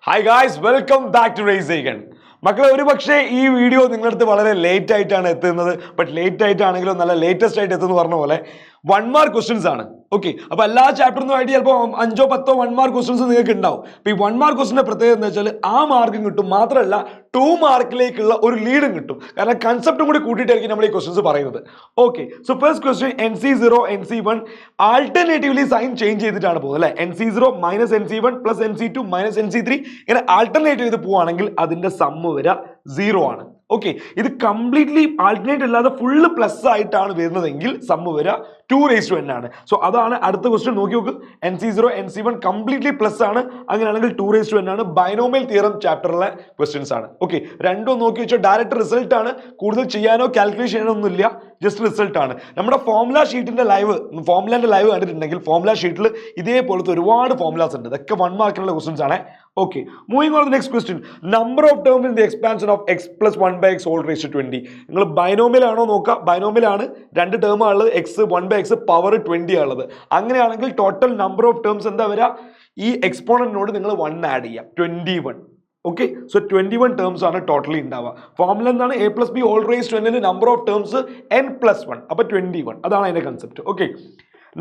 Hi guys, welcome back to race again. മക്കളെ, ഒരു പക്ഷേ ഈ വീഡിയോ നിങ്ങളുടെ അടുത്ത് വളരെ ലേറ്റ് ആയിട്ടാണ് എത്തുന്നത്. ബട്ട് ലേറ്റ് ആയിട്ടാണെങ്കിലും നല്ല ലേറ്റസ്റ്റ് ആയിട്ട് എത്തുന്ന പറഞ്ഞ പോലെ 1 മാർക്ക് ക്വസ്റ്റ്യൻസ് ആണ്. ഓക്കെ, അപ്പോൾ എല്ലാ ചാപ്റ്ററിനും ആയിട്ട് ചിലപ്പോൾ 5 or 10 1 മാർക്ക് ക്വസ്റ്റ്യൻസ് നിങ്ങൾക്ക് ഉണ്ടാവും. അപ്പോൾ ഈ 1 മാർക്ക് ക്വസ്റ്റിന്റെ പ്രത്യേകത എന്ന് വെച്ചാൽ ആ മാർക്കും കിട്ടും, മാത്രമല്ല 2 മാർക്കിലേക്കുള്ള ഒരു ലീഡും കിട്ടും. കാരണം കൺസെപ്റ്റും കൂടി കൂട്ടിയിട്ടായിരിക്കും നമ്മൾ ഈ ക്വസ്റ്റ്യൻസ് പറയുന്നത്. Okay, so first question NC0 NC1 alternatively sign change ചെയ്തിട്ടാണ് പോകുന്നത് അല്ലേ. NC0 minus NC1 plus NC2 minus NC3 ഇങ്ങനെ ആൾട്ടർനേറ്റ് ചെയ്ത് പോവുകയാണെങ്കിൽ അതിന്റെ സമ്മ് വരിക 0 ആണ്. ഓക്കെ, ഇത് കംപ്ലീറ്റ്ലി ആൾട്ടർനേറ്റ് അല്ലാതെ ഫുള്ള് പ്ലസ് ആയിട്ടാണ് വരുന്നതെങ്കിൽ സമ്മ് വരിക 2n ആണ്. സോ അതാണ് അടുത്ത ക്വസ്റ്റ്യൻ. നോക്കി നോക്ക്, NC0 NC1 കംപ്ലീറ്റ്ലി പ്ലസ് ആണ്, അങ്ങനെയാണെങ്കിൽ 2n ആണ്. ബൈനോമിയൽ തിയറം ചാപ്റ്ററിലെ ക്വസ്റ്റ്യൻസ് ആണ്. ഓക്കെ, രണ്ടും നോക്കി വെച്ചാൽ ഡയറക്റ്റ് റിസൾട്ട് ആണ്, കൂടുതൽ ചെയ്യാനോ കാൽക്കുലേറ്റ് ചെയ്യാനോ ഒന്നുമില്ല, ജസ്റ്റ് റിസൾട്ട് ആണ്. നമ്മുടെ ഫോർമുല ഷീറ്റിന്റെ ഫോർമുലാന്റെ ലൈവ് കണ്ടിട്ടുണ്ടെങ്കിൽ ഫോർമുല ഷീറ്റിൽ ഇതേപോലത്തെ ഒരുപാട് ഫോർമുലാസ് ഉണ്ട്. ഇതൊക്കെ 1 മാർക്കിനുള്ള ക്വസ്റ്റ്യൻസ് ആണ്. Okay, moving on the next question. Number of term in the expansion of x plus 1/x whole raised to 20. നിങ്ങൾ ബൈനോമിയൽ ആണോ നോക്കുക. ബൈനോമിയൽ ആണ്, 2 ടേം ഉള്ളത്, x 1/x പവർ 20 ഉള്ളത്. അങ്ങനെയാണെങ്കിൽ ടോട്ടൽ നമ്പർ ഓഫ് ടേംസ് എന്താ വരിക? ഈ എക്സ്പോണന്റിനോട് നിങ്ങൾ 1 ആഡ് ചെയ്യാം, 21. ഓക്കെ, സോ 21 ടേംസ് ആണ് ടോട്ടലി ഉണ്ടാവുക. ഫോർമുല എന്താണ്? a plus b all raised to n ന്റെ നമ്പർ ഓഫ് ടേംസ് n+1, അപ്പൊ 21. അതാണ് അതിന്റെ concept. Okay,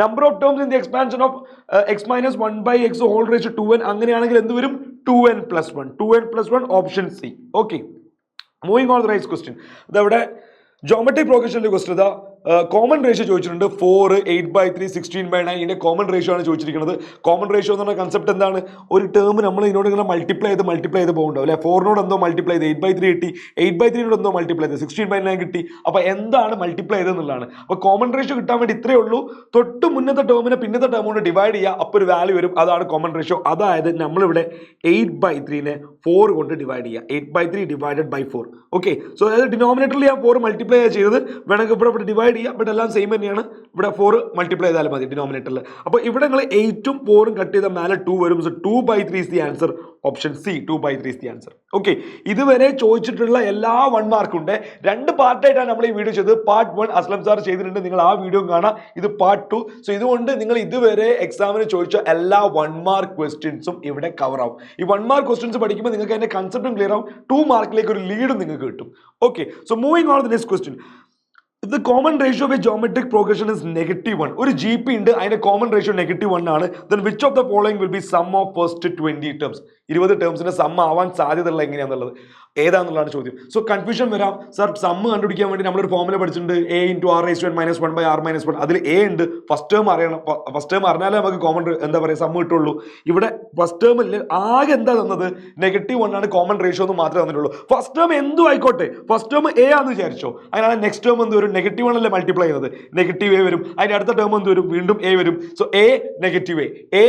number of terms in the expansion of x minus 1/x whole raised to 2n, അങ്ങനെയാണെങ്കിൽ എന്ത് വരും? 2n+1. 2n+1 option C. Okay, moving on the next question. ഇതവിടെ geometric പ്രോഗ്രഷന്റെ question ഇതാ. Common ratio ചോദിച്ചിട്ടുണ്ട്. 4, 8/3, 16/9 ഇതിന്റെ കോമൺ റേഷ്യോ ആണ് ചോദിച്ചിരിക്കുന്നത്. Common ratio എന്ന് പറഞ്ഞ കൺസെപ്റ്റ് എന്താണ്? ഒരു ടേം നമ്മൾ ഇതിനോട് ഇങ്ങനെ മൾട്ടിപ്ലൈ ചെയ്ത് പോകുന്നുണ്ടാവും അല്ലെ. 4നോട് എന്തോ മൾട്ടിപ്ലൈ ചെയ്ത് 8/3 കിട്ടി, 8/3നോട് എന്തോ മൾട്ടിപ്ലൈ ചെയ്ത് 16/9 കിട്ടി. അപ്പൊ എന്താണ് മൾട്ടിപ്ലൈ ചെയ്തെന്നുള്ളതാണ്. അപ്പൊ കോമൺ റേഷ്യോ കിട്ടാൻ വേണ്ടി ഇത്രയേ ഉള്ളൂ, തൊട്ട് മുന്നത്തെ ടേമിനെ പിന്നത്തെ ടേം കൊണ്ട് ഡിവൈഡ് ചെയ്യുക, അപ്പൊ ഒരു വാല്യൂ വരും. അതാണ് കോമൺ റേഷ്യോ. അതായത് നമ്മളിവിടെ 8/3നെ 4 കൊണ്ട് ഡിവൈഡ് ചെയ്യുക. 8/3 ഡിവൈഡഡ് ബൈ 4. ഓക്കെ, സോ അതായത് ഡിനോമിനേറ്ററിൽ ഞാൻ 4 മൾട്ടിപ്ലൈ ചെയ്തത്, വേണമെങ്കിൽ ഇവിടെ ഡിവൈഡ് ചെയ്യാം, ബട്ട് എല്ലാം സെയിം തന്നെയാണ്. ഇവിടെ 4 മൾട്ടിപ്ലൈ ചെയ്താലും മതി ഡിനോമിനേറ്ററിൽ. അപ്പോൾ ഇവിടെ നിങ്ങൾ 8ഉം 4ഉം കട്ട് ചെയ്ത മേലെ 2 വരും. So 2/3 is the answer. Option C, 2/3 is the answer. Okay, ഇതുവരെ ചോദിച്ചിട്ടുള്ള എല്ലാ 1 മാർക്കും ഉണ്ട്. 2 പാർട്ടായിട്ടാണ് നമ്മൾ ഈ വീഡിയോ ചെയ്തത്. പാർട്ട് 1 അസ്ലം സാർ ചെയ്തിട്ടുണ്ട്, നിങ്ങൾ ആ വീഡിയോ കാണാം. ഇത് പാർട്ട് 2. സോ ഇതുകൊണ്ട് നിങ്ങൾ ഇതുവരെ എക്സാമിന് ചോദിച്ച എല്ലാ 1 മാർക്ക് ക്വസ്റ്റ്യൻസും ഇവിടെ കവർ ആവും. ഈ 1 മാർക്ക് ക്വസ്റ്റ്യൻസ് പഠിക്കുമ്പോൾ നിങ്ങൾക്ക് അതിന്റെ കൺസെപ്റ്റും ക്ലിയർ ആവും, 2 മാർക്കിലേക്ക് ഒരു ലീഡും നിങ്ങൾക്ക് കിട്ടും. Okay, so moving on the next question. If the common ratio of a geometric progression is -1, ഒരു GP ഉണ്ട്, അതിന്റെ കോമൺ റേഷ്യോ -1 ആണ്, then which of the following will be sum of first 20 terms? 20 ടേംസിന്റെ some ആവാൻ സാധ്യതയുള്ള എങ്ങനെയാണെന്നുള്ളത് ഏതാണെന്നുള്ളതാണ് ചോദ്യം. So confusion വരാം. Sir sum കണ്ടുപിടിക്കാൻ വേണ്ടി നമ്മളൊരു ഫോർമുല പഠിച്ചിട്ടുണ്ട്, a into r raised to n minus 1 by r minus 1. അതിൽ a ഉണ്ട്. ഫസ്റ്റ് ടേം അറിയണം. ഫസ്റ്റ് ടേം അറിഞ്ഞാലേ നമുക്ക് കോമൺ എന്താ പറയുക സമ്മ് കിട്ടുള്ളൂ. ഇവിടെ ഫസ്റ്റ് ടേമിൽ ആകെ എന്താ തന്നത്? -1 ആണ് കോമൺ റേഷ്യോ എന്ന് മാത്രമേ തന്നിട്ടുള്ളൂ. ഫസ്റ്റ് ടേം എന്തും ആയിക്കോട്ടെ, ഫസ്റ്റ് ടേം a ആണെന്ന് വിചാരിച്ചോ. അങ്ങനെയാണ് നെക്സ്റ്റ് ടേം എന്ത് വരും? -1 അല്ലേ മൾട്ടിപ്ലൈ ചെയ്യുന്നത്, -a വരും. അതിന്റെ അടുത്ത ടേം എന്ത് വരും? വീണ്ടും a വരും. സോ a -a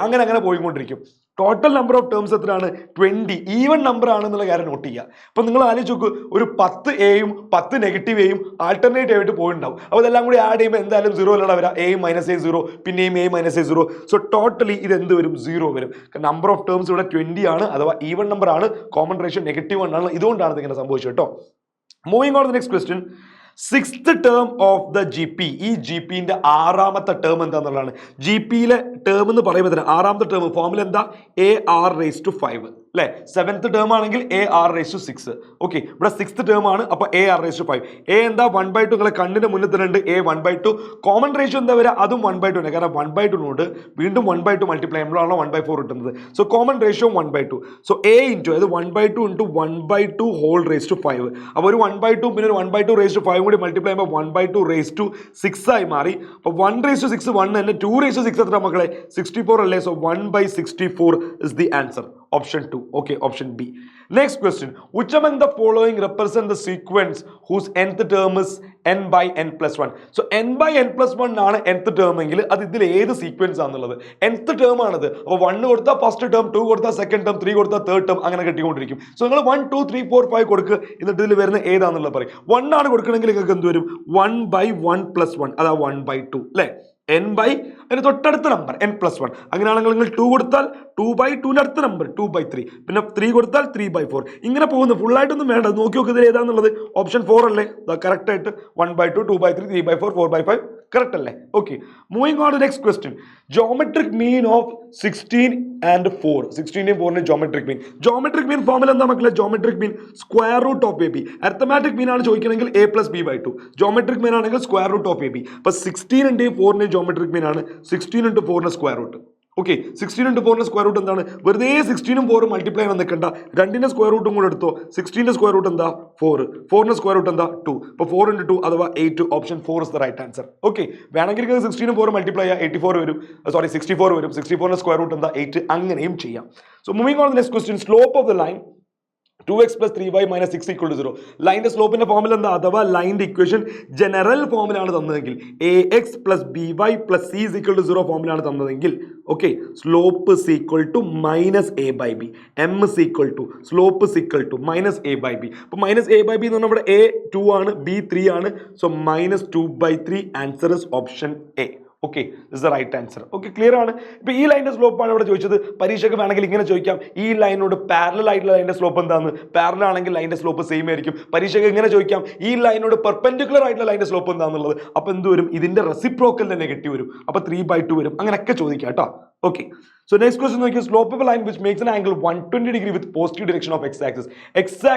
അങ്ങനെ പോയിക്കൊണ്ടിരിക്കും. ടോട്ടൽ നമ്പർ ഓഫ് ടേംസ് എത്രയാണ്? 20. ഈവൻ നമ്പർ ആണെന്നുള്ള കാര്യം നോട്ട് ചെയ്യുക. അപ്പൊ നിങ്ങൾ ആലോചിച്ച് നോക്ക്, ഒരു 10 എയും 10 -a ആൾട്ടർനേറ്റ് ആയിട്ട് പോയിട്ടുണ്ടാവും. അപ്പോൾ ഇതെല്ലാം കൂടി ആഡ് ചെയ്യുമ്പോൾ എന്തായാലും 0 അല്ല വരാം. a - a 0, പിന്നെയും a - a 0. സോ ടോട്ടലി ഇത് എന്ത് വരും? 0 വരും. നമ്പർ ഓഫ് ടേംസ് ഇവിടെ 20 ആണ്, അഥവാ ഈവൻ നമ്പർ ആണ്. കോമൺ റേഷ്യോ -1 ആണ്. ഇതുകൊണ്ടാണ് ഇങ്ങനെ സംഭവിച്ചത് കേട്ടോ. Moving on the next question. 6th term of the GP. ഈ GPന്റെ 6ാമത്തെ ടേം എന്താന്നുള്ളതാണ്. GPയിലെ ടേം എന്ന് പറയുമ്പോൾ 6ാമത്തെ ടേം ഫോർമുല എന്താ? AR raised to 5 അല്ലെ. 7th ടേം ആണെങ്കിൽ AR raised to 6. ഓക്കെ, ഇവിടെ 6th ടേം ആണ്, അപ്പൊ AR raised to 5. a എന്താ? 1/2. നിങ്ങളെ കണ്ണിന്റെ മുന്നിൽ തന്നെ ഉണ്ട് a 1/2. കോമൺ റേഷ്യോ എന്താ വരിക? അതും 1/2 ആണ്. കാരണം 1/2നോട് വീണ്ടും 1/2 മൾട്ടിപ്ലൈ ചെയ്യുമ്പോഴാണോ 1/4 കിട്ടുന്നത്. So common ratio 1/2. So a into, അതായത് 1/2 ഇൻറ്റു 1/2 ഹോൾ റേസ് ടു 5. അപ്പോൾ ഒരു 1/2 പിന്നെ ഒരു 1/2 റേസ് ടു 5 കൂടി മൾട്ടിപ്ലൈ ചെയ്യുമ്പോൾ 1/2 റേസ് ടു 6 ആയി മാറി. അപ്പോൾ 1 റേസ് ടു 6 1 തന്നെ, 2 റേസ് ടു 6 എത്ര മക്കളെ? 64 അല്ലേ. So 1/64 is the answer. Option 2. Okay, option B. Next question. Which among the following represent the sequence whose nth term is n by n plus 1? So n by n plus 1 ആണ് nth term എങ്കിൽ അത് ഇതിൽ ഏത് sequence ആണെന്നുള്ളത്. nth term ആണത്. അപ്പോൾ 1 കൊടുത്താൽ first term, 2 കൊടുത്താൽ സെക്കൻഡ് ടേം, 3 കൊടുത്താൽ തേർഡ് ടേം, അങ്ങനെ കിട്ടിക്കൊണ്ടിരിക്കും. സോ നിങ്ങൾ 1 2 3 4 5 കൊടുക്കുക, എന്നിട്ട് ഇതിൽ വരുന്ന ഏതാണെന്നുള്ളത് പറയും. 1 ആണ് കൊടുക്കണമെങ്കിൽ നിങ്ങൾക്ക് എന്ത് വരും? 1/1 plus 1, അതാ 1/2 അല്ലേ. n by അതിന് തൊട്ടടുത്ത നമ്പർ n+1. അങ്ങനെയാണെങ്കിൽ നിങ്ങൾ 2 കൊടുത്താൽ 2/2ന്റെ അടുത്ത നമ്പർ 2/3, പിന്നെ 3 കൊടുത്താൽ 3/4. ഇങ്ങനെ പോകുന്നു. ഫുൾ ആയിട്ടൊന്നും വേണ്ട, നോക്കി നോക്കി ഇതിൽ ഏതാന്നുള്ളത്. ഓപ്ഷൻ 4 അല്ലേ കറക്റ്റ് ആയിട്ട്. 1/2, 2/3, 3/4, 4/5 കറക്റ്റ് അല്ലേ. Okay, moving on to next question. Geometric mean of 16 and 4. 16 4 geometric mean. Geometric mean ഫോമിൽ എന്താ മക്കളെ? Geometric mean square root of a b. Arithmetic mean ആണ് ചോദിക്കണമെങ്കിൽ a plus b by 2. Geometric mean ആണെങ്കിൽ square root of a b. അപ്പൊ 16 × 4 geometric മീൻ ആണ്. 16 × 4 square root. Okay, 16 × 4 square root എന്താണ്? വെറുതെ 16ഉം 4ഉം മൾട്ടിപ്ലൈ ചെയ്യാൻ നിൽക്കണ്ട, 2ന്റെ സ്ക്വയർ റൂട്ടും കൂടെ എടുത്തോ. 16ന്റെ സ്ക്വയർ റൂട്ട് എന്താ? 4. 4ന്റെ സ്ക്വയർ റൂട്ട് എന്താ? 2. അപ്പോൾ 4 × 2 അഥവാ 8. Option 4 is the right answer. Okay, വേണമെങ്കിൽ 16ഉം 4ഉം മൾട്ടിപ്ലൈ ചെയ്യാം, 84 വരും. 64 വരും. 64ന്റെ സ്ക്വയർ റൂട്ട് എന്താ? 8. അങ്ങനെയും ചെയ്യാം. So moving on the next question. Slope of the line 2x plus 3y minus 6 equal to 0. ലൈൻ്റെ സ്ലോപ്പിന്റെ ഫോമിൽ എന്താ? അഥവാ ലൈൻ്റെ ഇക്വേഷൻ ജനറൽ ഫോമിലാണ് തന്നതെങ്കിൽ ax plus by plus c is equal to 0 ഫോമിലാണ് തന്നതെങ്കിൽ okay, slope is equal to minus a by b. m is equal to slope is equal to minus a by b. അപ്പോൾ minus a by b എന്ന് പറഞ്ഞാൽ ഇവിടെ a 2 ആണ്, b 3 ആണ്. So minus 2/3 answer is option A. Okay, this is the right answer. Okay, clear ആണ്. ഇപ്പോൾ ഈ ലൈൻ്റെ സ്ലോപ്പാണ് ഇവിടെ ചോദിച്ചത്. പരീക്ഷയ്ക്ക് വേണമെങ്കിൽ ഇങ്ങനെ ചോദിക്കാം, ഈ ലൈനോട് പാരലൽ ആയിട്ടുള്ള ലൈൻ്റെ സ്ലോപ്പ് എന്താന്ന്? പാരലൽ ആണെങ്കിൽ ലൈൻ്റെ സ്ലോപ്പ് സെയിം ആയിരിക്കും. പരീക്ഷയ്ക്ക് ഇങ്ങനെ ചോദിക്കാം, ഈ ലൈനോട് പെർപെൻഡിക്കുലർ ആയിട്ടുള്ള ലൈൻ്റെ സ്ലോപ്പ് എന്താണെന്നുള്ളത്. അപ്പോൾ എന്ത് വരും? ഇതിൻ്റെ റെസിപ്രോക്കലിൻ്റെ നെഗറ്റീവ് വരും. അപ്പോൾ 3/2 വരും. അങ്ങനെയൊക്കെ ചോദിക്കാം കേട്ടോ. ഓക്കെ, സോ നെക്സ്റ്റ് ക്വസ്റ്റ്യൻ നോക്കിയാൽ slope of line which makes an angle 120 degree with positive direction of x axis. X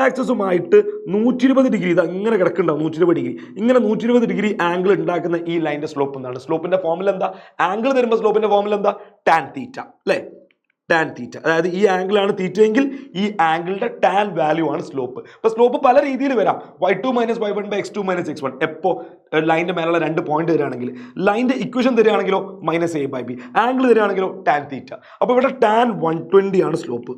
ആക്സിസുമായിട്ട് 120 ഡിഗ്രി ഇത് അങ്ങനെ കിടക്കുന്നുണ്ടാവും. 120 ഡിഗ്രി ഇങ്ങനെ 120 ഡിഗ്രി ആംഗിൾ ഉണ്ടാക്കുന്ന ഈ ലൈൻ്റെ സ്ലോപ്പ് എന്താണ്? സ്ലോപ്പിന്റെ ഫോമിൽ എന്താ? ആംഗിൾ തരുമ്പോൾ സ്ലോപ്പിന്റെ ഫോമിൽ എന്താ? ടാൻ തീറ്റ അല്ലേ? Tan theta. അതായത് ഈ ആംഗിളാണ് തീറ്റ എങ്കിൽ ഈ ആംഗിളിന്റെ ടാൻ വാല്യൂ ആണ് സ്ലോപ്പ്. ഇപ്പൊ സ്ലോപ്പ് പല രീതിയിൽ വരാം. y2 - y1 x2 - x1. എപ്പോ ലൈൻ്റെ മേലുള്ള 2 പോയിന്റ് തരികയാണെങ്കിൽ, ലൈൻ്റെ ഇക്വേഷൻ തരികയാണെങ്കിലോ -a/b, ആംഗിൾ തരികയാണെങ്കിലോ ടാൻ തീറ്റ. അപ്പോൾ ഇവിടെ ടാൻ 120 ആണ് സ്ലോപ്പ്.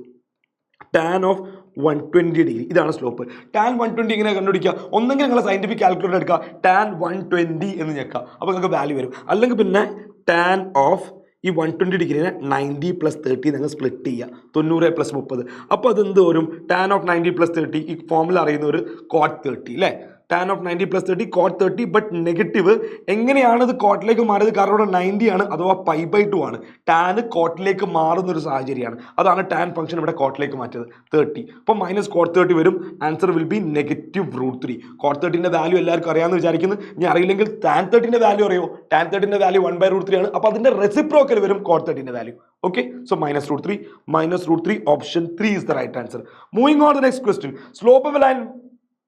ടാൻ ഓഫ് 120 ഡിഗ്രി ഇതാണ് സ്ലോപ്പ്. ടാൻ 120 ഇങ്ങനെ കണ്ടുപിടിക്കുക. ഒന്നെങ്കിൽ നിങ്ങൾ സയന്റിഫിക് കാൽക്കുലേറ്റർ എടുക്കുക, ടാൻ 120 എന്ന് ഞെക്കുക, അപ്പോൾ നിങ്ങൾക്ക് വാല്യൂ വരും. അല്ലെങ്കിൽ പിന്നെ ടാൻ ഓഫ് ഈ 120 ഡിഗ്രീനെ 90 + 30 നിങ്ങൾ സ്പ്ലിറ്റ് ചെയ്യുക, 90 + 30. അപ്പോൾ അതെന്ത് വരും? ടാൻ ഓഫ് 90 + 30 ഈ ഫോമിൽ അറിയുന്ന ഒരു cot 30 അല്ലേ? Tan of 90 + 30 cot 30. But negative എങ്ങനെയാണ് ഇത് കോട്ടിലേക്ക് മാറിയത്? കാരണം ഇവിടെ 90 ആണ് അഥവാ π/2 ആണ്. ടാന് കോട്ടിലേക്ക് മാറുന്ന ഒരു സാഹചര്യമാണ്. അതാണ് ടാൻ ഫംഗ്ഷൻ ഇവിടെ കോട്ടിലേക്ക് മാറ്റിയത് 30. അപ്പോൾ മൈനസ് cot 30 വരും. Answer will be -√3. cot 30ന്റെ വാല്യൂ എല്ലാവർക്കും അറിയാമെന്ന് വിചാരിക്കുന്നു. ഇനി അറിയില്ലെങ്കിൽ ടാൻ 30ന്റെ വാല്യൂ അറിയോ? ടാൻ 30ന്റെ വാല്യൂ 1/√3 ആണ്. അപ്പോൾ അതിന്റെ റെസിപ്രോക്കൽ വരും cot 30ന്റെ value. Okay, so -√3 option 3 is the right answer. Moving on to the next question. Slope of a line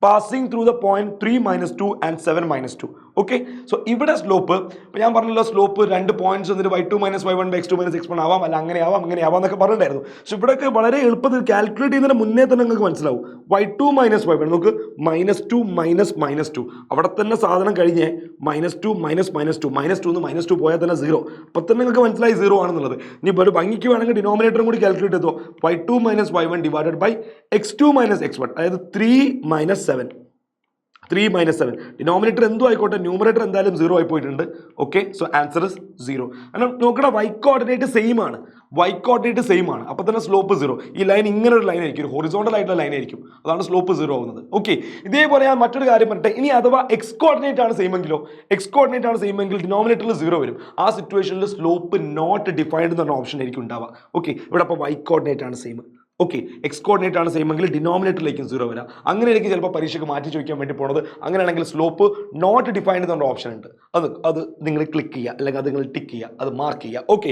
passing through the point 3 - 2 and 7 - 2. Okay, so ഇവിടെ slope ഇപ്പോൾ ഞാൻ പറഞ്ഞല്ലോ, സ്ലോപ്പ് 2 പോയിന്റ്സ് എന്നിട്ട് y2 - y1 x2 - x1 ആവാം, അല്ല അങ്ങനെ ആവാം എന്നൊക്കെ പറഞ്ഞിട്ടുണ്ടായിരുന്നു. പക്ഷെ ഇവിടെയൊക്കെ വളരെ എളുപ്പത്തിൽ കാൽക്കുലേറ്റ് ചെയ്യുന്നതിന് മുന്നേ തന്നെ നിങ്ങൾക്ക് മനസ്സിലാവും. y2 - y1 നമുക്ക് -2 -2 അവിടെ തന്നെ സാധനം കഴിഞ്ഞ് -2 -2 -2 പോയാൽ തന്നെ 0. അപ്പോൾ തന്നെ നിങ്ങൾക്ക് മനസ്സിലായി 0 ആണെന്നുള്ളത്. ഇനി ഇപ്പോൾ ഒരു ഭംഗിക്ക് വേണമെങ്കിൽ ഡിനോമിനേറ്ററും കൂടി കാൽക്കുലേറ്റ് ചെയ്തോ. y2 - y1 divided by x2 - x1, അതായത് 3 - 7. 3 - 7 ഡിനോമിനേറ്റർ എന്തോ ആയിക്കോട്ടെ, ന്യൂമറേറ്റർ എന്തായാലും 0 ആയി പോയിട്ടുണ്ട്. Okay, so answer is 0. കാരണം നോക്കണ y കോർഡിനേറ്റ് സെയിം ആണ്. അപ്പോൾ തന്നെ സ്ലോപ്പ് 0. ഈ ലൈൻ ഇങ്ങനെ ഒരു ലൈൻ ആയിരിക്കും, ഒരു ഹൊറിസോണ്ടൽ ആയിട്ടുള്ള ലൈൻ ആയിരിക്കും. അതാണ് സ്ലോപ്പ് 0 ആവുന്നത്. ഓക്കെ, ഇതേപോലെ ഞാൻ മറ്റൊരു കാര്യം പറഞ്ഞിട്ട്, ഇനി അഥവാ എക്സ് കോർഡിനേറ്റ് ആണ് സെയിം എങ്കിൽ ഡിനോമിനേറ്ററിൽ 0 വരും. ആ സിറ്റുവേഷനിൽ സ്ലോപ്പ് നോട്ട് ഡിഫൈൻഡ് എന്ന് പറഞ്ഞ ഓപ്ഷൻ ആയിരിക്കും ഉണ്ടാവുക. ഓക്കെ, ഇവിടെ അപ്പോൾ y കോർഡിനേറ്റ് ആണ് സെയിം. ഓക്കെ, എക്സ് കോർഡിനേറ്റ് ആണ് സെയിം എങ്കിൽ ഡിനോമിനേറ്ററിലേക്കും 0 വരാം. അങ്ങനെയായിരിക്കും ചിലപ്പോൾ പരീക്ഷയ്ക്ക് മാറ്റി ചോദിക്കാൻ വേണ്ടി പോകുന്നത്. അങ്ങനെയാണെങ്കിൽ സ്ലോപ്പ് നോട്ട് ഡിഫൈൻഡ് എന്ന ഓപ്ഷൻ ഉണ്ട്. അത് നിങ്ങൾ ക്ലിക്ക് ചെയ്യുക, അല്ലെങ്കിൽ അത് നിങ്ങൾ ടിക്ക് ചെയ്യുക, അത് മാർക്ക് ചെയ്യുക. Okay,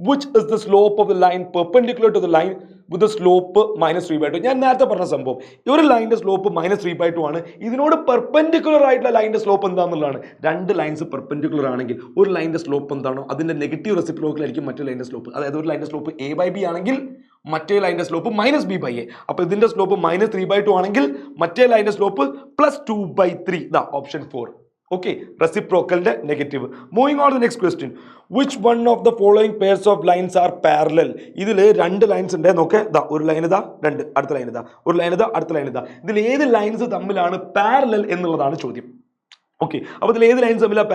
which is the slope of the line perpendicular to the line with slope -3/2. ഞാൻ നേരത്തെ പറഞ്ഞ സംഭവം, ഈ ഒരു ലൈൻ്റെ സ്ലോപ്പ് -3/2 ആണ്. ഇതിനോട് പെർപെൻഡിക്കുലർ ആയിട്ടുള്ള ലൈൻ്റെ സ്ലോപ്പ് എന്താണെന്നുള്ളതാണ്. 2 ലൈൻസ് പെർപെൻഡിക്കുലർ ആണെങ്കിൽ ഒരു ലൈൻ്റെ സ്ലോപ്പ് എന്താണോ അതിൻ്റെ നെഗറ്റീവ് റെസിപ്രോക്കലായിരിക്കും മറ്റൊരു ലൈൻ്റെ സ്ലോപ്പ്. അതായത് ഒരു ലൈൻ്റെ സ്ലോപ്പ് a/b ആണെങ്കിൽ മറ്റേ ലൈൻ്റെ സ്ലോപ്പ് -b/a. അപ്പോൾ ഇതിൻ്റെ സ്ലോപ്പ് -3/2 ആണെങ്കിൽ മറ്റേ ലൈൻ്റെ സ്ലോപ്പ് +2/3. ഇതാ ഓപ്ഷൻ 4. ഓക്കെ, റെസിപ്രോക്കലിന്റെ നെഗറ്റീവ്. Moving on to the next question. Which one of the following pairs of lines are parallel? ഇതിൽ 2 ലൈൻസ് ഉണ്ട്. നോക്കെ, ഇതാ ഒരു ലൈൻ ഇതാ, 2 അടുത്ത ലൈൻ ഇതാ, ഒരു ലൈൻ ഇതാ, അടുത്ത ലൈൻ ഇതാ. ഇതിൽ ഏത് ലൈൻസ് തമ്മിലാണ് പാരലൽ എന്നുള്ളതാണ് ചോദ്യം. ഓക്കെ, അപ്പോൾ ഇതിൽ ഏത് ലൈൻസ് തമ്മിലാണ്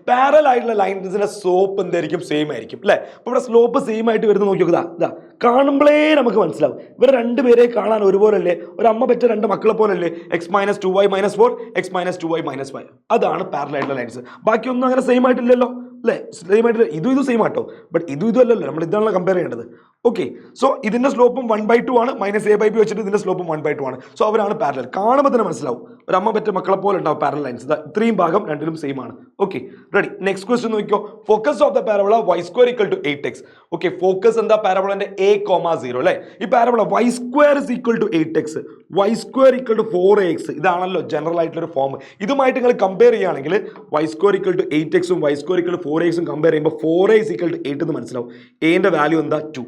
പാരലൽ ആയിട്ടുള്ള ലൈൻസിന്റെ സ്ലോപ്പ് എന്തായിരിക്കും? സെയിം ആയിരിക്കും അല്ലേ? അപ്പോൾ ഇവിടെ സ്ലോപ്പ് സെയിം ആയിട്ട് വരുന്നത് നോക്കി നോക്കുക. ഇതാ കാണുമ്പോഴേ നമുക്ക് മനസ്സിലാവും ഇവർ 2 പേരെ കാണാൻ ഒരുപോലെ അല്ലേ? ഒരു അമ്മ പെറ്റ 2 മക്കളെ പോലല്ലേ? x - 2y - 4 x - 2y - 5. അതാണ് പാരലൽ ആയിട്ടുള്ള ലൈൻസ്. ബാക്കിയൊന്നും അങ്ങനെ സെയിം ആയിട്ടില്ലല്ലോ. അല്ലേ? സെയിം ആയിട്ട് ഇതും സെയിം ആട്ടോ, ബട്ട് ഇതും അല്ലല്ലോ, നമ്മൾ ഇതാണല്ലോ കമ്പയർ ചെയ്യേണ്ടത്. ഓക്കെ, സോ ഇതിന്റെ സ്ലോപ്പും 1/2 ആണ്, -a/b വെച്ചിട്ട് ഇതിന്റെ സ്ലോപ്പും 1/2 ആണ്. സോ അവരാണ് പാരലൽ. കാണുമ്പോൾ തന്നെ മനസ്സിലാവും, ഒരു അമ്മ പറ്റ മക്കളെ പോലെ ഉണ്ടാവും പാരലൽ ലൈൻസ്. ഇത്രയും ഭാഗം രണ്ടിലും സെയിം ആണ്. Okay, ready. നെക്സ്റ്റ് ക്വസ്റ്റ്യൻ നോക്കിയോ. Focus of the parabola y² = 8x. Okay, focus എന്താ പാരബോളന്റെ a,0 അല്ലേ? ഈ parabola y² = 8x, y² = 4ax. ഇതാണല്ലോ ജനറൽ ആയിട്ടുള്ള ഒരു ഫോം. ഇതുമായിട്ട് നിങ്ങൾ കമ്പയർ ചെയ്യുകയാണെങ്കിൽ y² = 8x ഉം y² = 4ax ഉം കമ്പയർ ചെയ്യുമ്പോൾ 4a = 8 എന്ന് മനസ്സിലാവും. എന്റെ വാല്യൂ എന്താ? 2.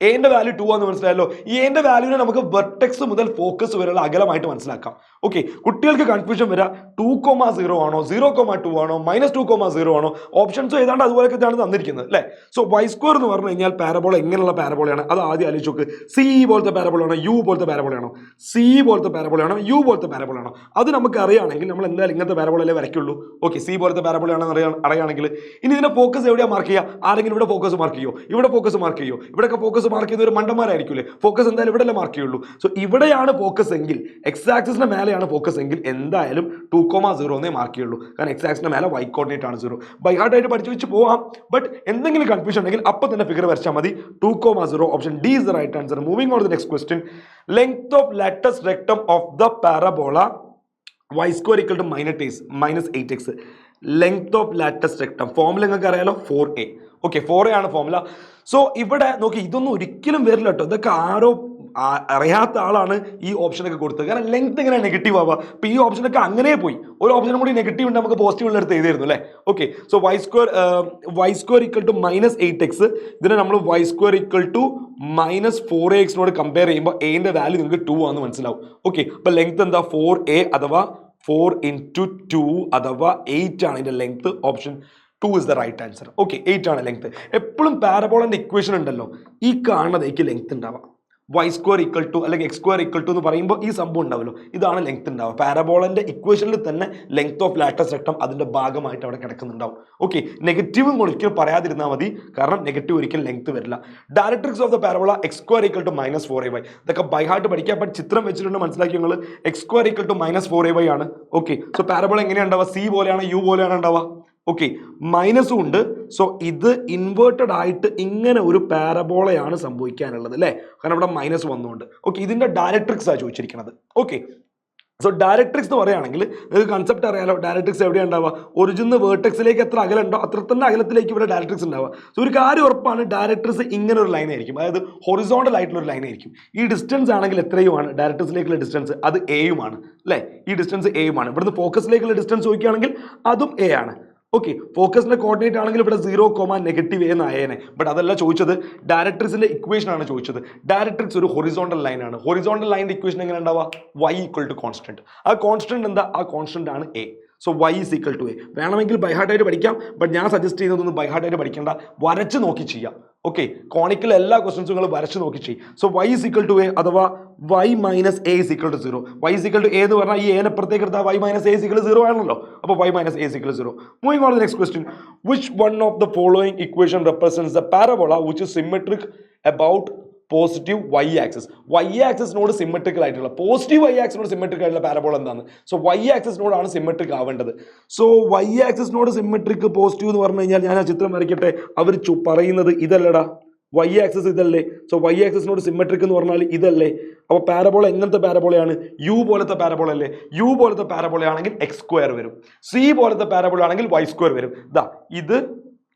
എന്റെ വാല്യൂ 2 ആണെന്ന് മനസ്സിലായല്ലോ. ഈ എന്റെ വാല്യൂവിനെ നമുക്ക് വെർട്ടെക്സ് മുതൽ ഫോക്കസ് വരെയുള്ള അകലമായിട്ട് മനസ്സിലാക്കാം. ഓക്കെ, കുട്ടികൾക്ക് കൺഫ്യൂഷൻ വരാ 2,0 ആണോ 0,2 ആണോ -2,0 ആണോ? ഓപ്ഷൻസ് ഏതാണ്ട് അതുപോലെയൊക്കെയാണ് തന്നിരിക്കുന്നത് അല്ലേ? സോ y² എന്ന് പറഞ്ഞു കഴിഞ്ഞാൽ പാരബോള എങ്ങനെയുള്ള പാരബോളയാണ് അത് ആദ്യം ആലോചിച്ച് നോക്ക്. സി പോലത്തെ പാരബോളാണോ യു പോലത്തെ പാരബോളയാണോ? സി പോലത്തെ പാരബോളയാണോ യു പോലത്തെ പാരബോളയാണോ? അത് നമുക്ക് അറിയുകയാണെങ്കിൽ നമ്മൾ എന്തായാലും ഇങ്ങനത്തെ പാരബോളല്ലേ വരയ്ക്കുള്ളൂ. ഓക്കെ, സി പോലത്തെ പാരബോളയാണെന്ന് അറിയുകയാണെങ്കിൽ ഇനി ഇതിന്റെ ഫോക്കസ് എവിടെയാണ് മാർക്ക് ചെയ്യുക? ആരെങ്കിലും ഇവിടെ ഫോക്കസ് മാർക്ക് ചെയ്യോ? ഇവിടെ ഫോക്കസ് മാർക്ക് ചെയ്യോ? ഇവിടെയൊക്കെ ഫോക്കസ് മാർക്ക് ചെയ്യുന്ന ഒരു മണ്ടന്മാരായിരിക്കും. ഫോക്കസ് എന്തായാലും ഇവിടെ മാർക്ക് ചെയ്യുള്ളൂ. സോ ഇവിടെയാണ് ഫോക്കസ് എങ്കിൽ, എക്സ് ആക്സിന്റെ മേലെയാണ് ഫോക്കസ് എങ്കിൽ എന്തായാലും 2,0 എന്നേ മാർക്ക് ചെയ്യുള്ളൂ. കാരണം എക്സ് ആക്സിന്റെ മേലെ y കോർഡിനേറ്റ് ആണ് 0. ബൈ ഹാർട്ട് ആയിട്ട് പഠിച്ചു വെച്ച് പോവാം. ബട്ട് എന്തെങ്കിലും കൺഫ്യൂഷൻ ഉണ്ടെങ്കിൽ അപ്പൊ തന്നെ ഫിഗർ വരച്ചാൽ മതി. 2,0. Option D is the right answer. Moving on to the next question. Length of latus rectum of the parabola y² = -8x. Length of latus rectum formula നിങ്ങൾക്ക് അറിയാലോ, 4a. ഓക്കെ, 4a ആണ് formula. So ഇവിടെ നോക്കി, ഇതൊന്നും ഒരിക്കലും വരില്ല കേട്ടോ. ഇതൊക്കെ ആരോ അറിയാത്ത ആളാണ് ഈ ഓപ്ഷനൊക്കെ കൊടുത്തത്. കാരണം ലെങ്ത് എങ്ങനെ നെഗറ്റീവ് ആവുക? അപ്പൊ ഈ ഓപ്ഷനൊക്കെ അങ്ങനെ പോയി. ഒരു ഓപ്ഷനും കൂടി നെഗറ്റീവ് ഉണ്ട്, നമുക്ക് പോസിറ്റീവ് ഉള്ള എടുത്ത് എഴുതിയിരുന്നു അല്ലേ? Okay, so y² = -8x. ഇതിനെ നമ്മൾ y² = -4ax കമ്പയർ ചെയ്യുമ്പോൾ എന്റെ വാല്യൂ നിങ്ങൾക്ക് 2 ആണെന്ന് മനസ്സിലാവും. ഓക്കെ, അപ്പൊ ലെങ്ത് എന്താ? 4a അഥവാ 4 × 2 അഥവാ 8 ആണ് ഇതിന്റെ length. Option 2 is the right answer. Okay, 8 ആണ് ലെങ്ത്. എപ്പോഴും പാരബോളന്റെ ഇക്വേഷൻ ഉണ്ടല്ലോ, ഈ കാണുന്നതേക്ക് ലെങ്ത് ഉണ്ടാവാം. y² അല്ലെങ്കിൽ x² എന്ന് പറയുമ്പോൾ ഈ സംഭവം ഉണ്ടാവുമല്ലോ, ഇതാണ് ലെങ്ത് ഉണ്ടാവുക. പാരബോളന്റെ ഇക്വേഷനിൽ തന്നെ ലെങ്ത് ഓഫ് ലാറ്റസ്റ്റ് റെക്ടം അതിന്റെ ഭാഗമായിട്ട് അവിടെ കിടക്കുന്നുണ്ടാവും. ഓക്കെ, നെഗറ്റീവും ഒരിക്കലും പറയാതിരുന്നാൽ മതി, കാരണം നെഗറ്റീവ് ഒരിക്കലും ലെങ്ത് വരില്ല. Directrix of the parabola x² = -4ay. ഇതൊക്കെ ബൈ ഹാർട്ട് പഠിക്കുക. ബട്ട് ചിത്രം വെച്ചിട്ടുണ്ട് മനസ്സിലാക്കി നിങ്ങൾ. x² = -4ay ആണ്. ഓക്കെ, സോ പാരബോള എങ്ങനെയാണ് ഉണ്ടാവുക? സി പോലെയാണ് യു പോലെയാണ് ഉണ്ടാവുക. ഓക്കെ, മൈനസും ഉണ്ട്. സോ ഇത് ഇൻവേർട്ടഡ് ആയിട്ട് ഇങ്ങനെ ഒരു പാരബോളയാണ് സംഭവിക്കാനുള്ളത് അല്ലേ? കാരണം ഇവിടെ മൈനസ് വന്നുകൊണ്ട്. ഓക്കെ, ഇതിന്റെ ഡയറക്ട്രിക്സ് ആണ് ചോദിച്ചിരിക്കുന്നത്. ഓക്കെ, സോ ഡയറക്ട്രിക്സ് എന്ന് പറയുകയാണെങ്കിൽ നിങ്ങൾക്ക് കൺസെപ്റ്റ് അറിയാലോ. ഡയറക്ട്രിക്സ് എവിടെയാണ് ഉണ്ടാവുക? ഒറിജിൻ വേർട്ടെക്സിലേക്ക് എത്ര അകലുണ്ടോ അത്ര തന്നെ അകലത്തിലേക്ക് ഇവിടെ ഡയറക്ട്രിക്സ് ഉണ്ടാവുക. സോ ഒരു കാര്യം ഉറപ്പാണ്, ഡയറക്ട്രിക്സ് ഇങ്ങനെ ഒരു ലൈൻ ആയിരിക്കും, അതായത് ഹൊറിസോണ്ടൽ ആയിട്ടുള്ള ഒരു ലൈൻ ആയിരിക്കും. ഈ ഡിസ്റ്റൻസ് ആണെങ്കിൽ എത്രയുമാണ്? ഡയറക്ട്രിക്സിലേക്കുള്ള ഡിസ്റ്റൻസ് അത് എയുമാണ് അല്ലേ? ഈ ഡിസ്റ്റൻസ് എയുമാണ്. ഇവിടുന്ന് ഫോക്കസിലേക്കുള്ള ഡിസ്റ്റൻസ് ചോദിക്കുകയാണെങ്കിൽ അതും എ ആണ്. ഓക്കെ, ഫോക്കസിന്റെ കോർഡിനേറ്റ് ആണെങ്കിൽ ഇവിടെ 0, -a ബട്ട് അതല്ല ചോദിച്ചത്. ഡയറക്ട്രിക്സിന്റെ ഇക്വേഷൻ ആണ് ചോദിച്ചത്. ഡയറക്ട്രിക്സ് ഒരു ഹൊറിസോണ്ടൽ ലൈൻ ആണ്. ഹൊറിസോണ്ടൽ ലൈനിന്റെ ഇക്വേഷൻ എങ്ങനെ ഉണ്ടാവുക? y = constant. ആ കോൺസ്റ്റന്റ് എന്താ? ആ കോൺസ്റ്റന്റ് ആണ് a. So y = a. വേണമെങ്കിൽ ബൈ ഹാർട്ട് ആയിട്ട് പഠിക്കാം, ബട്ട് ഞാൻ സജസ്റ്റ് ചെയ്യുന്നതൊന്നും ബൈ ഹാർട്ട് ആയിട്ട് പഠിക്കേണ്ട, വരച്ച് നോക്കി ചെയ്യാം. ഓക്കെ, കോണിക്കൽ എല്ലാ ക്വസ്റ്റൻസും നിങ്ങൾ വരച്ച് നോക്കി ചെയ്യും. സോ y = a അഥവാ y - a = 0. y = a എന്ന് പറഞ്ഞാൽ ഈ എനെ പുറത്തേക്ക് എടുത്താൽ y - a = 0 ആണല്ലോ. അപ്പോൾ y - a = 0. Moving on to the next question. Which one of the following equation represents the parabola which is symmetric about positive y axis? y ആക്സിസിനോട് symmetrical ആയിട്ടുള്ള, പോസിറ്റീവ് y ആക്സിനോട് സിമെട്രിക് ആയിട്ടുള്ള parabola എന്താണ്? So y ആക്സിസിനോടാണ് symmetric ആവേണ്ടത്. So y ആക്സിസിനോട് symmetric positive എന്ന് പറഞ്ഞു കഴിഞ്ഞാൽ ഞാൻ ആ ചിത്രം വരയ്ക്കട്ടെ. അവർ പറയുന്നത് ഇതല്ലടാ, y ആക്സിസ് ഇതല്ലേ? സോ y ആക്സിസിനോട് സിമെട്രിക് എന്ന് പറഞ്ഞാൽ ഇതല്ലേ? അപ്പോൾ പാരബോള എങ്ങനത്തെ പാരബോളയാണ്? യു പോലത്തെ പാരബോള അല്ലേ? യു പോലത്തെ പാരബോള ആണെങ്കിൽ x² വരും. സി പോലത്തെ പാരബോള ആണെങ്കിൽ y² വരും. ദാ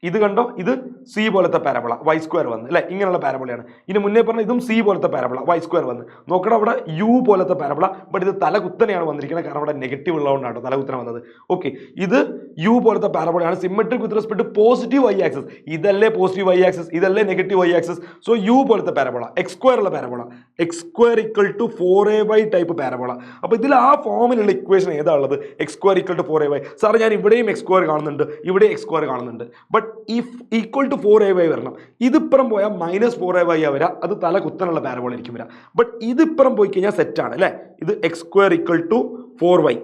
ഇത് കണ്ടോ, ഇത് സി പോലത്തെ പാരബോള y² വന്ന് അല്ലെ? ഇങ്ങനെയുള്ള പാരബോളയാണ്. ഇനി മുന്നേ പറഞ്ഞ ഇതും സി പോലത്തെ പാരബോള y² വന്ന്. നോക്കണം, അവിടെ യു പോലത്തെ പാരബോള, ബട്ട് ഇത് തലകുത്തനെയാണ് വന്നിരിക്കുന്നത്, കാരണം അവിടെ നെഗറ്റീവ് ഉള്ളതുകൊണ്ടാണ് തലകുത്തനെ വന്നത്. ഓക്കെ, ഇത് യു പോലത്തെ പാരബോളയാണ്, symmetric with respect positive y axis. ഇതല്ലേ പോസിറ്റീവ് y ആക്സിസ്, ഇതല്ലേ negative y axis. So U പോലത്തെ പാരബോള, x² ഉള്ള parabola, x² = 4ay type parabola. അപ്പോൾ ഇതിൽ ആ ഫോമിലുള്ള ഇക്വേഷൻ ഏതാ ഉള്ളത്? x² = 4ay. സാർ ഞാൻ ഇവിടെയും x² കാണുന്നുണ്ട്, ഇവിടെ x² കാണുന്നുണ്ട്, ബട്ട് ഈക്വൽ ടു 4ay വരണം. ഇതിപ്പുറം പോയാൽ -4ay വരാം, അത് തല കുത്തനുള്ള പാരബോള ആയിരിക്കും വരാം. ബട്ട് ഇതിപ്പുറം പോയി കഴിഞ്ഞാൽ സെറ്റാണ് അല്ലേ? ഇത് x² = 4y.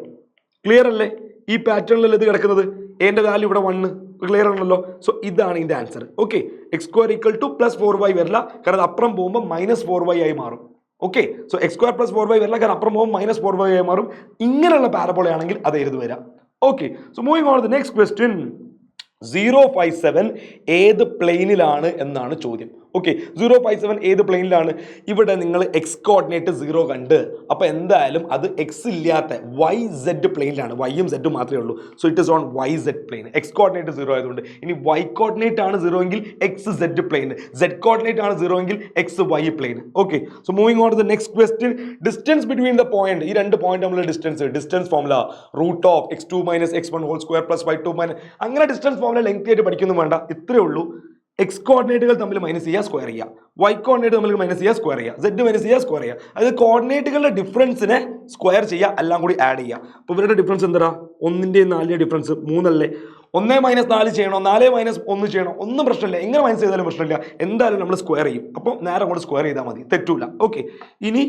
ക്ലിയർ അല്ലേ? ഈ പാറ്റേണിലല്ലേ ഇത് കിടക്കുന്നത്? എന്റെ വാല്യൂ ഇവിടെ 1. ക്ലിയർ ആണല്ലോ? സോ ഇതാണ് ഇതിന്റെ ആൻസർ. ഓക്കെ, x² = +4y വരില്ല, കാരണം അപ്പുറം പോകുമ്പോൾ -4y ആയി മാറും. ഓക്കെ, സോ x² + 4y വരില്ല, കാരണം അപ്പുറം പോകുമ്പോൾ -4y ആയി മാറും. ഇങ്ങനെയുള്ള പാരബോള ആണെങ്കിൽ അത് എഴുതി വരാം. Okay, so moving on to the next question. 057 ഏത് പ്ലെയിനിലാണ് എന്നാണ് ചോദ്യം. ഓക്കെ, 057 ഏത് പ്ലെയിനിലാണ്? ഇവിടെ നിങ്ങൾ എക്സ് കോർഡിനേറ്റ് 0 കണ്ട്, അപ്പോൾ എന്തായാലും അത് എക്സ് ഇല്ലാത്ത വൈ സെഡ് പ്ലെയിനിലാണ്. വൈയും സെഡും മാത്രമേ ഉള്ളൂ. So it is on Y Z plane. X coordinate 0 ആയതുകൊണ്ട്. ഇനി വൈ കോർഡിനേറ്റ് ആണ് 0 എങ്കിൽ X Z plane, Z coordinate ആണ് 0 എങ്കിൽ X Y plane. Okay, so moving on to the next question. Distance between the point, ഈ രണ്ട് point തമ്മിലുള്ള distance formula root of x2 minus x1 whole square plus y2 minus, അങ്ങനെ distance formula lengthy ആയിട്ട് പഠിക്കുന്നു വേണ്ട, ഇത്രയേ ഉള്ളൂ. X കോർഡിനേറ്റുകൾ തമ്മിൽ മൈനസ് ചെയ്യുക, സ്ക്വയർ ചെയ്യുക. വൈ കോർഡിനേറ്റ് തമ്മിൽ മൈനസ് ചെയ്യുക, സ്ക്വയർ ചെയ്യുക. സെഡ് മൈനസ് ചെയ്യുക, സ്ക്വയർ ചെയ്യുക. അതായത് കോർഡിനേറ്റുകളുടെ ഡിഫറൻസിനെ സ്ക്വയർ ചെയ്യുക, എല്ലാം കൂടി ആഡ് ചെയ്യുക. അപ്പോൾ ഇവരുടെ ഡിഫറൻസ് എന്താ? 1ന്റെയും 4ന്റെയും ഡിഫറൻസ് 3 അല്ലേ? 1 മൈനസ് 4 ചെയ്യണോ, 4 മൈനസ് 1 ചെയ്യണോ, ഒന്നും പ്രശ്നമില്ല. എങ്ങനെ മൈനസ് ചെയ്താലും പ്രശ്നമില്ല, എന്തായാലും നമ്മൾ സ്ക്വയർ ചെയ്യും. അപ്പോൾ നേരെ അങ്ങോട്ട് സ്ക്വയർ ചെയ്താൽ മതി, തെറ്റൂല. ഓക്കെ, ഇനി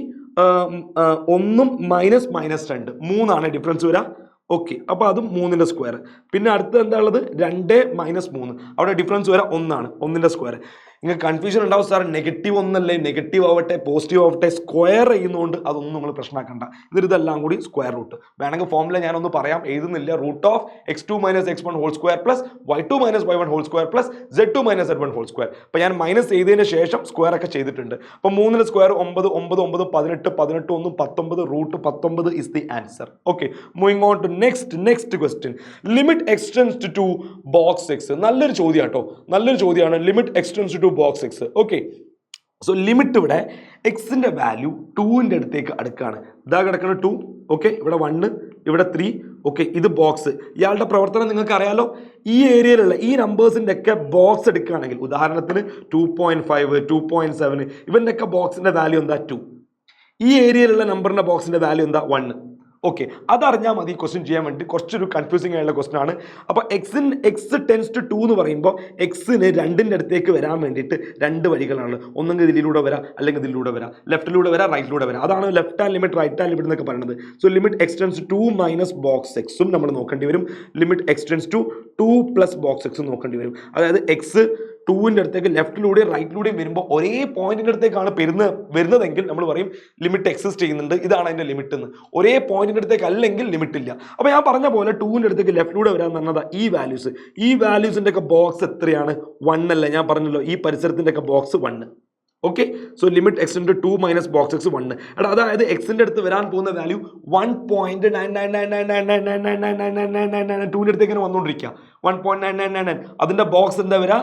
1 മൈനസ് -2 3 ഡിഫറൻസ് വരാം. ഓക്കെ, അപ്പോൾ അതും 3ന്റെ സ്ക്വയർ. പിന്നെ അടുത്ത് എന്താ ഉള്ളത്? 2 മൈനസ് 3, അവിടെ ഡിഫറൻസ് വരാം 1 1ന്റെ സ്ക്വയർ. നിങ്ങൾക്ക് കൺഫ്യൂഷൻ ഉണ്ടാവും, സാർ നെഗറ്റീവ് ഒന്നല്ലേ, നെഗറ്റീവ് ആവട്ടെ പോസിറ്റീവ് ആവട്ടെ സ്ക്വയർ ചെയ്യുന്നതുകൊണ്ട് അതൊന്നും നിങ്ങൾ പ്രശ്നമാക്കണ്ട. ഇതെല്ലാം കൂടി സ്ക്വയർ റൂട്ട്. വേണമെങ്കിൽ ഫോമുല ഞാനൊന്ന് പറയാം, എഴുതുന്നില്ല. Root of x2 minus x1 whole square plus y2 minus y1 whole square plus z2 minus z1 whole square. അപ്പോൾ ഞാൻ മൈനസ് ചെയ്തതിന് ശേഷം സ്ക്വയർ ഒക്കെ ചെയ്തിട്ടുണ്ട്. അപ്പോൾ 3ന്റെ square 9 9 9 18 18 1 19 root 19 is the answer. Okay, moving on to next question. Limit x tends to box x. നല്ലൊരു ചോദ്യം കേട്ടോ, നല്ലൊരു ചോദ്യമാണ്. Limit x tends to box x. Okay, so limit ഇവിടെ എക്സിന്റെ വാല്യൂ 2ന്റെ അടുത്തേക്ക് അടുക്കാണ്. ഇതാ കിടക്കുന്ന 2. ഓക്കെ, ഇവിടെ 1, ഇവിടെ 3. ഓക്കെ, ഇത് ബോക്സ്. ഇയാളുടെ പ്രവർത്തനം നിങ്ങൾക്ക് അറിയാലോ. ഈ ഏരിയയിലുള്ള ഈ നമ്പേഴ്സിന്റെ ഒക്കെ ബോക്സ് എടുക്കുകയാണെങ്കിൽ, ഉദാഹരണത്തിന് 2.5 2.7 ഇവന്റെ ഒക്കെ ബോക്സിന്റെ വാല്യൂ എന്താ? 2. ഈ ഏരിയയിലുള്ള നമ്പറിന്റെ ബോക്സിന്റെ വാല്യൂ എന്താ? 1. ഓക്കെ, അതറിഞ്ഞാൽ മതി ക്വസ്റ്റ്യൻ ചെയ്യാൻ വേണ്ടി. കുറച്ചൊരു കൺഫ്യൂസിംഗ് ആയിട്ടുള്ള ക്വസ്റ്റൻ ആണ്. അപ്പോൾ എക്സ് ടെൻസ് ടു 2 എന്ന് പറയുമ്പോൾ എക്സിന് 2ന്റെ അടുത്തേക്ക് വരാൻ വേണ്ടിയിട്ട് 2 വഴികളാണ്. ഒന്നെങ്കിൽ ഇതിലൂടെ വരാം, അല്ലെങ്കിൽ ഇതിലൂടെ വരാം. ലെഫ്റ്റിലൂടെ വരാം, റൈറ്റിലൂടെ വരാം. അതാണ് left hand limit, right hand limit എന്നൊക്കെ പറയുന്നത്. So limit x tends 2 minus box എക്സും നമ്മൾ നോക്കേണ്ടി വരും. Limit x tends to 2 plus box എക്സും നോക്കേണ്ടി വരും. അതായത് എക്സ് 2ന്റെ അടുത്തേക്ക് ലെഫ്റ്റിലൂടെയും റൈറ്റിലൂടെയും വരുമ്പോൾ ഒരേ പോയിന്റിന്റെ അടുത്തേക്കാണ് വരുന്നതെങ്കിൽ നമ്മൾ പറയും ലിമിറ്റ് എക്സിസ്റ്റ് ചെയ്യുന്നുണ്ട്, ഇതാണ് അതിന്റെ ലിമിറ്റ് എന്ന്. ഒരേ പോയിന്റിന്റെ അടുത്തേക്ക് അല്ലെങ്കിൽ ലിമിറ്റ് ഇല്ല. അപ്പോൾ ഞാൻ പറഞ്ഞ പോലെ 2ന്റെ അടുത്തേക്ക് ലെഫ്റ്റിലൂടെ വരാൻ പറഞ്ഞതാ ഈ വാല്യൂസിന്റെ ഒക്കെ ബോക്സ് എത്രയാണ്? 1 അല്ലേ? ഞാൻ പറഞ്ഞല്ലോ ഈ പരിസരത്തിന്റെ ഒക്കെ box 1. Okay, so limit x tend to 2 minus box x 1. അതായത് എക്സിന്റെ അടുത്ത് വരാൻ പോകുന്ന വാല്യൂ 1.99999999999 2ന്റെ അടുത്തേക്ക് വന്നുകൊണ്ടിരിക്കുക. 1.9999 അതിന്റെ ബോക്സ് എന്താ വരിക?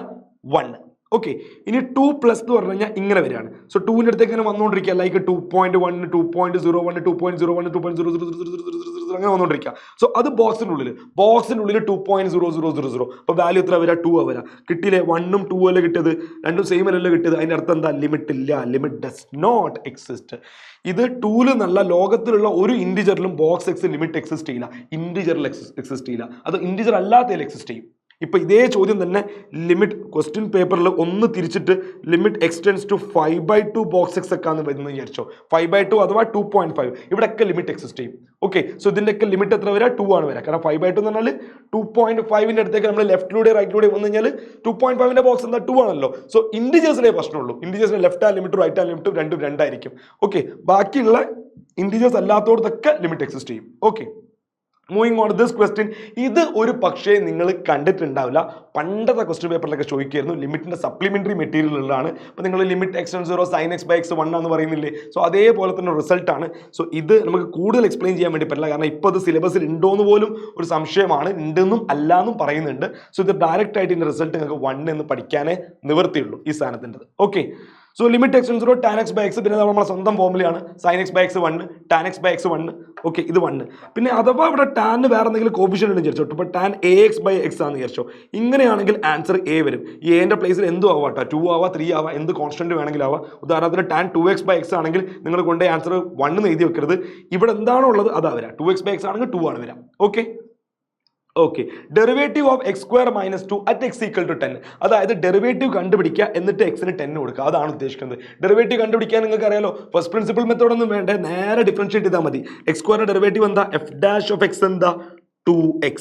1. ഓക്കെ, ഇനി 2 പ്ലസ് എന്ന് പറഞ്ഞു കഴിഞ്ഞാൽ ഇങ്ങനെ വരികയാണ്. സോ 2ന്റെ അടുത്തേക്ക് ഇങ്ങനെ വന്നുകൊണ്ടിരിക്കുക. ലൈക്ക് 2.1 2.01 2.01 2.0000 അങ്ങനെ വന്നുകൊണ്ടിരിക്കുക. സോ അത് ബോക്സിനുള്ളിൽ 2.0000. അപ്പോൾ വാല്യൂ എത്ര വരിക? 2 വരിക. കിട്ടിയില്ലേ? 1ഉം 2 അല്ലേ കിട്ടിയത്, രണ്ടും സെയിം അല്ലല്ലോ കിട്ടിയത്. അതിൻ്റെ അർത്ഥം എന്താ? ലിമിറ്റ് ഇല്ല, ലിമിറ്റ് ഡസ് നോട്ട് എക്സിസ്റ്റ്. ഇത് 2 നല്ല ലോകത്തിലുള്ള ഒരു ഇൻഡിജറിലും ബോക്സ് എക്സ് ലിമിറ്റ് എക്സിസ്റ്റ് ചെയ്യില്ല, ഇൻഡിജറിൽ എക്സിസ്റ്റ് ചെയ്യില്ല. അത് ഇൻഡിജർ അല്ലാത്തതിൽ എക്സിസ്റ്റ് ചെയ്യും. ഇപ്പൊ ഇതേ ചോദ്യം തന്നെ ലിമിറ്റ് ക്വസ്റ്റ്യൻ പേപ്പറിൽ ഒന്ന് തിരിച്ചിട്ട് limit x tends to 5/2 box x ഒക്കെ ആണ് വരുന്നത് വിചാരിച്ചോ. 5/2 അഥവാ 2.5 ഇവിടെയൊക്കെ ലിമിറ്റ് എക്സിസ്റ്റ് ചെയ്യും. ഓക്കെ, സോ ഇതിൻ്റെയൊക്കെ ലിമിറ്റ് എത്ര വരാം? 2 ആണ് വരാം. കാരണം 5/2 എന്ന് പറഞ്ഞാൽ 2.5ന്റെ അടുത്തേക്ക് നമ്മൾ ലെഫ്റ്റിലൂടെ റൈറ്റിലൂടെ വന്നു കഴിഞ്ഞാൽ 2.5ന്റെ ബോക്സ് എന്താ? 2 ആണല്ലോ. സോ ഇൻഡിജേഴ്സിലെ പ്രശ്നമുള്ളൂ. ഇൻഡിജേഴ്സിന് ലെഫ്റ്റ് ഹാൻഡ് ലിമിറ്റും റൈറ്റ് ഹാൻഡ് ലിമിറ്റും രണ്ടും 2 ആയിരിക്കും. ഓക്കെ, ബാക്കിയുള്ള ഇൻഡിജേഴ്സ് അല്ലാത്തവർക്കൊക്കെ ലിമിറ്റ് എക്സിസ്റ്റ് ചെയ്യും. Okay, moving on this question. ഇത് ഒരു പക്ഷേ നിങ്ങൾ കണ്ടിട്ടുണ്ടാവില്ല, പണ്ടത്തെ ക്വസ്റ്റ്യൻ പേപ്പറിലൊക്കെ ചോദിക്കായിരുന്നു. ലിമിറ്റിന്റെ സപ്ലിമെന്ററി മെറ്റീരിയൽ ഉള്ളതാണ്. അപ്പോൾ നിങ്ങൾ limit x 0 sin x by x 1 എന്ന് പറയുന്നില്ലേ? സോ അതേപോലെ തന്നെ റിസൾട്ട് ആണ്. സോ ഇത് നമുക്ക് കൂടുതൽ എക്സ്പ്ലെയിൻ ചെയ്യാൻ വേണ്ടി പറ്റില്ല, കാരണം ഇപ്പോൾ ഇത് സിലബസിൽ ഉണ്ടോയെന്ന് പോലും ഒരു സംശയമാണ്. ഉണ്ടെന്നും അല്ലാന്നും പറയുന്നുണ്ട്. സോ ഇത് ഡയറക്റ്റ് ആയിട്ട് ഇതിന്റെ റിസൾട്ട് നിങ്ങൾക്ക് 1 എന്ന് പഠിക്കാനേ നിവർത്തിയുള്ളൂ ഈ സാധനത്തിൻ്റെ. Okay, so limit x 0 tan x by x, പിന്നെ നമ്മുടെ സ്വന്തം ഫോമുലയാണ് sin x by x 1 tan x by x 1. Okay, ഇത് 1. പിന്നെ അഥവാ ഇവിടെ ടാൻ വേറെ എന്തെങ്കിലും കോഫിഷ്യന്റ് ഉണ്ടെന്ന് വിചാരിച്ചോ. ഇപ്പോൾ tan ax by x ആണെന്ന് വിചാരിച്ചോ. ഇങ്ങനെയാണെങ്കിൽ ആൻസർ എ വരും. ഈ എന്റെ പ്ലേസിൽ എന്തും ആവാട്ടോ, 2 ആവാം 3 ആവാം, എന്ത് കോൺസ്റ്റന്റ് വേണമെങ്കിലും ആവാം. ഉദാഹരണത്തിന് tan 2x by x ആണെങ്കിൽ നിങ്ങൾ കൊണ്ട് ആൻസർ 1 എന്ന് എഴുതി വെക്കരുത്. ഇവിടെ എന്താണോ ഉള്ളത് അതാ വരാം. 2x by x ആണെങ്കിൽ 2 ആണ് വരാം. Okay, okay, derivative of x square minus 2 at x equal to 10. അതായത് ഡെറിവേറ്റീവ് കണ്ടുപിടിക്കുക, എന്നിട്ട് എക്സിന് 10 കൊടുക്കുക. അതാണ് ഉദ്ദേശിക്കുന്നത്. ഡെറിവേറ്റീവ് കണ്ടുപിടിക്കാൻ നിങ്ങൾക്ക് അറിയാലോ, ഫസ്റ്റ് പ്രിൻസിപ്പൽ മെത്തേഡ് ഒന്നും വേണ്ട, നേരെ ഡിഫറൻഷിയേറ്റ് ചെയ്താൽ മതി. x സ്ക്വയറിന്റെ ഡെറിവേറ്റീവ് എന്താ? f ഡാഷ് ഓഫ് x എന്താ? 2x.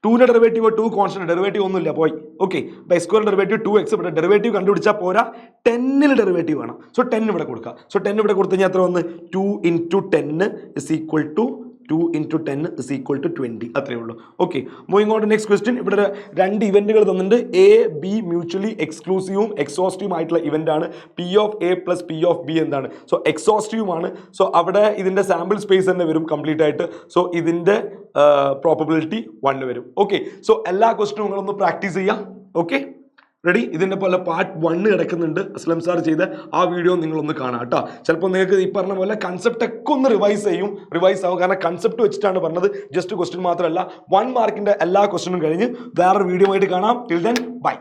2ന്റെ ഡെറിവേറ്റീവ് 2 കോൺസ്റ്റന്റ്, ഡെറിവേറ്റീവ് ഒന്നുമില്ല, പോയി. Okay, x square derivative 2x. ഇവിടെ ഡെറിവേറ്റീവ് കണ്ടുപിടിച്ചാൽ പോരാ, 10ൽ ഡെറിവേറ്റീവ് വേണം. സോ 10 ഇവിടെ കൊടുക്കുക. സോ 10 ഇവിടെ കൊടുത്തു കഴിഞ്ഞാൽ എത്ര വന്ന്? 2 × 10 is equal to 2 into 10 is equal to 20. അത്രേ ഉള്ളൂ. Okay, moving on to next question. ഇവിടെ രണ്ട് ഇവന്റുകൾ തന്നിട്ടുണ്ട്. എ ബി മ്യൂച്വലി എക്സ്ക്ലൂസീവും എക്സോസ്റ്റീവും ആയിട്ടുള്ള ഇവന്റ് ആണ്. P of A plus P of B എന്താണ്? സോ എക്സോസ്റ്റീവുമാണ്. സോ അവിടെ ഇതിന്റെ സാമ്പിൾ സ്പേസ് തന്നെ വരും കംപ്ലീറ്റ് ആയിട്ട്. സോ ഇതിന്റെ പ്രോബബിലിറ്റി 1 വരും. ഓക്കെ, സോ എല്ലാ ക്വസ്റ്റ്യനും നിങ്ങളൊന്ന് പ്രാക്ടീസ് ചെയ്യാം. Okay, ready? ഇതിൻ്റെ പോലെ പാർട്ട് 1 കിടക്കുന്നുണ്ട്, അസ്ലം സാർ ചെയ്ത ആ വീഡിയോ നിങ്ങളൊന്ന് കാണാം കേട്ടോ. ചിലപ്പോൾ നിങ്ങൾക്ക് ഈ പറഞ്ഞ പോലെ കൺസെപ്റ്റ് ഒക്കെ ഒന്ന് റിവൈസ് ആവും. കാരണം കൺസെപ്റ്റ് വെച്ചിട്ടാണ് പറഞ്ഞത്, ജസ്റ്റ് ക്വസ്റ്റ്യൻ മാത്രമല്ല. 1 മാർക്കിന്റെ എല്ലാ ക്വസ്റ്റ്യനും കഴിഞ്ഞ് വേറൊരു വീഡിയോ ആയിട്ട് കാണാം. Till then bye.